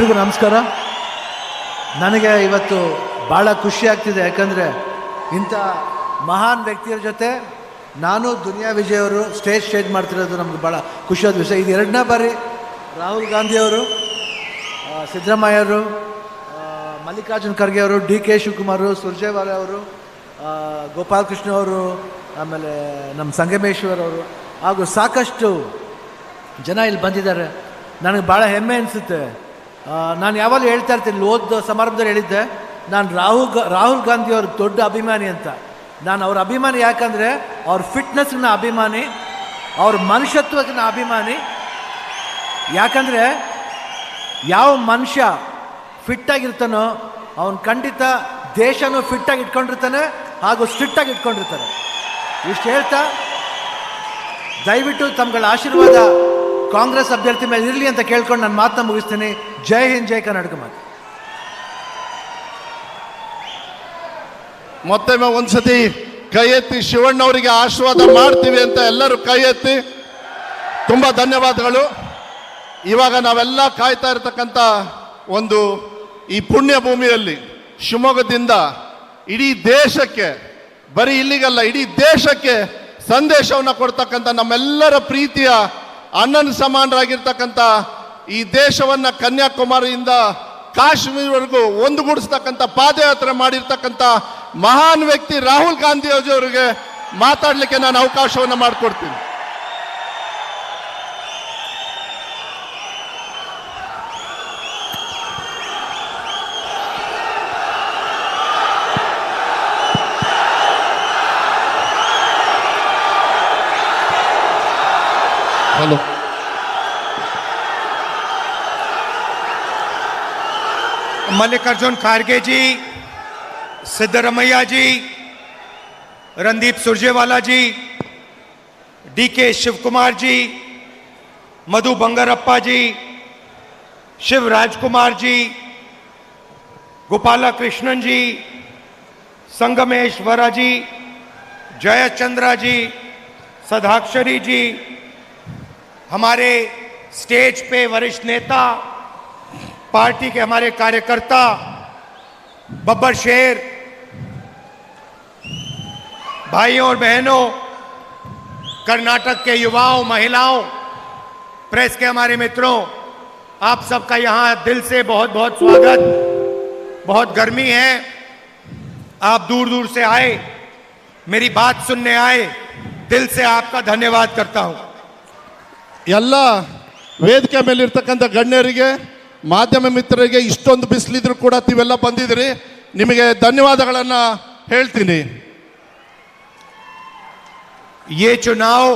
ಎಲ್ರಿಗೂ ನಮಸ್ಕಾರ. ನನಗೆ ಇವತ್ತು ಭಾಳ ಖುಷಿ ಆಗ್ತಿದೆ, ಯಾಕಂದರೆ ಇಂಥ ಮಹಾನ್ ವ್ಯಕ್ತಿಯರ ಜೊತೆ ನಾನು ದುನಿಯಾ ವಿಜಯ್ ಅವರು ಸ್ಟೇಜ್ ಮಾಡ್ತಿರೋದು ನಮ್ಗೆ ಭಾಳ ಖುಷಿಯಾದ ವಿಷಯ. ಇದು ಎರಡನೇ ಬಾರಿ ರಾಹುಲ್ ಗಾಂಧಿಯವರು, ಸಿದ್ದರಾಮಯ್ಯವರು, ಮಲ್ಲಿಕಾರ್ಜುನ್ ಖರ್ಗೆ ಅವರು, ಡಿ ಕೆ ಶಿವಕುಮಾರ್, ಸುರ್ಜೇವಾಲಾ ಅವರು, ಗೋಪಾಲಕೃಷ್ಣ ಅವರು, ಆಮೇಲೆ ನಮ್ಮ ಸಂಗಮೇಶ್ವರ್ ಅವರು ಹಾಗೂ ಸಾಕಷ್ಟು ಜನ ಇಲ್ಲಿ ಬಂದಿದ್ದಾರೆ. ನನಗೆ ಭಾಳ ಹೆಮ್ಮೆ ಅನಿಸುತ್ತೆ. ನಾನು ಯಾವಾಗಲೂ ಹೇಳ್ತಾ ಇರ್ತೀನಿ, ಓದ್ ಸಮಾರಂಭದಲ್ಲಿ ಹೇಳಿದ್ದೆ, ನಾನು ರಾಹುಲ್ ಗಾಂಧಿಯವ್ರ ದೊಡ್ಡ ಅಭಿಮಾನಿ ಅಂತ. ನಾನು ಅವ್ರ ಅಭಿಮಾನಿ ಯಾಕಂದರೆ ಅವ್ರ ಫಿಟ್ನೆಸ್ನ ಅಭಿಮಾನಿ, ಅವ್ರ ಮನುಷ್ಯತ್ವದ ಅಭಿಮಾನಿ. ಯಾಕಂದರೆ ಯಾವ ಮನುಷ್ಯ ಫಿಟ್ಟಾಗಿರ್ತಾನೋ ಅವನು ಖಂಡಿತ ದೇಶನೂ ಫಿಟ್ಟಾಗಿ ಇಟ್ಕೊಂಡಿರ್ತಾನೆ ಹಾಗೂ ಸ್ಟ್ರಿಕ್ಟಾಗಿ ಇಟ್ಕೊಂಡಿರ್ತಾರೆ. ಇಷ್ಟು ಹೇಳ್ತಾ ದಯವಿಟ್ಟು ತಮ್ಮಗಳ ಆಶೀರ್ವಾದ ಕಾಂಗ್ರೆಸ್ ಅಭ್ಯರ್ಥಿ ಮೇಲೆ ಇರಲಿ ಅಂತ ಕೇಳ್ಕೊಂಡು ನಾನು ಮಾತನ್ನ ಮುಗಿಸ್ತೀನಿ. ಜೈ ಹಿಂದ್, ಜೈ ಕರ್ನಾಟಕ ಮಾತು. ಮತ್ತೊಮ್ಮೆ ಒಂದ್ಸತಿ ಕೈ ಎತ್ತಿ ಶಿವಣ್ಣವರಿಗೆ ಆಶೀರ್ವಾದ ಮಾಡ್ತೀವಿ ಅಂತ ಎಲ್ಲರೂ ಕೈ ಎತ್ತಿ. ತುಂಬ ಧನ್ಯವಾದಗಳು. ಇವಾಗ ನಾವೆಲ್ಲ ಕಾಯ್ತಾ ಇರತಕ್ಕಂಥ ಒಂದು ಈ ಪುಣ್ಯ ಭೂಮಿಯಲ್ಲಿ ಶಿವಮೊಗ್ಗದಿಂದ ಇಡೀ ದೇಶಕ್ಕೆ, ಬರೀ ಇಲ್ಲಿಗಲ್ಲ ಇಡೀ ದೇಶಕ್ಕೆ ಸಂದೇಶವನ್ನು ಕೊಡ್ತಕ್ಕಂಥ ನಮ್ಮೆಲ್ಲರ ಪ್ರೀತಿಯ ಅಣ್ಣನ ಸಮಾನರಾಗಿರ್ತಕ್ಕಂಥ ಈ ದೇಶವನ್ನು ಕನ್ಯಾಕುಮಾರಿಯಿಂದ ಕಾಶ್ಮೀರವರೆಗೂ ಒಂದುಗೂಡಿಸ್ತಕ್ಕಂಥ ಪಾದಯಾತ್ರೆ ಮಾಡಿರ್ತಕ್ಕಂಥ ಮಹಾನ್ ವ್ಯಕ್ತಿ ರಾಹುಲ್ ಗಾಂಧಿ ಅವರಿಗೆ ಮಾತಾಡಲಿಕ್ಕೆ ನಾನು ಅವಕಾಶವನ್ನು ಮಾಡಿಕೊಡ್ತೀನಿ. हेलो, मल्लिकार्जुन खड़गे जी, सिद्धरमैया जी, रणदीप सुरजेवाला जी, डी के शिवकुमार जी, मधु बंगारप्पा जी, शिव राजकुमार जी, गोपाला कृष्णन जी, संगमेश्वरा जी, जयचंद्रा जी, सदाक्षरी जी, हमारे स्टेज पे वरिष्ठ नेता, पार्टी के हमारे कार्यकर्ता, बब्बर शेर, भाइयों और बहनों, कर्नाटक के युवाओं, महिलाओं, प्रेस के हमारे मित्रों, आप सबका यहाँ दिल से बहुत बहुत स्वागत। बहुत गर्मी है, आप दूर दूर से आए, मेरी बात सुनने आए, दिल से आपका धन्यवाद करता हूँ. ಎಲ್ಲ ವೇದಿಕೆ ಮೇಲಿರ್ತಕ್ಕಂಥ ಗಣ್ಯರಿಗೆ, ಮಾಧ್ಯಮ ಮಿತ್ರರಿಗೆ, ಇಷ್ಟೊಂದು ಬಿಸಿಲಿದ್ರು ಕೂಡ ನೀವೆಲ್ಲ ಬಂದಿದ್ದೀರಿ, ನಿಮಗೆ ಧನ್ಯವಾದಗಳನ್ನು ಹೇಳ್ತೀನಿ. ये चुनाव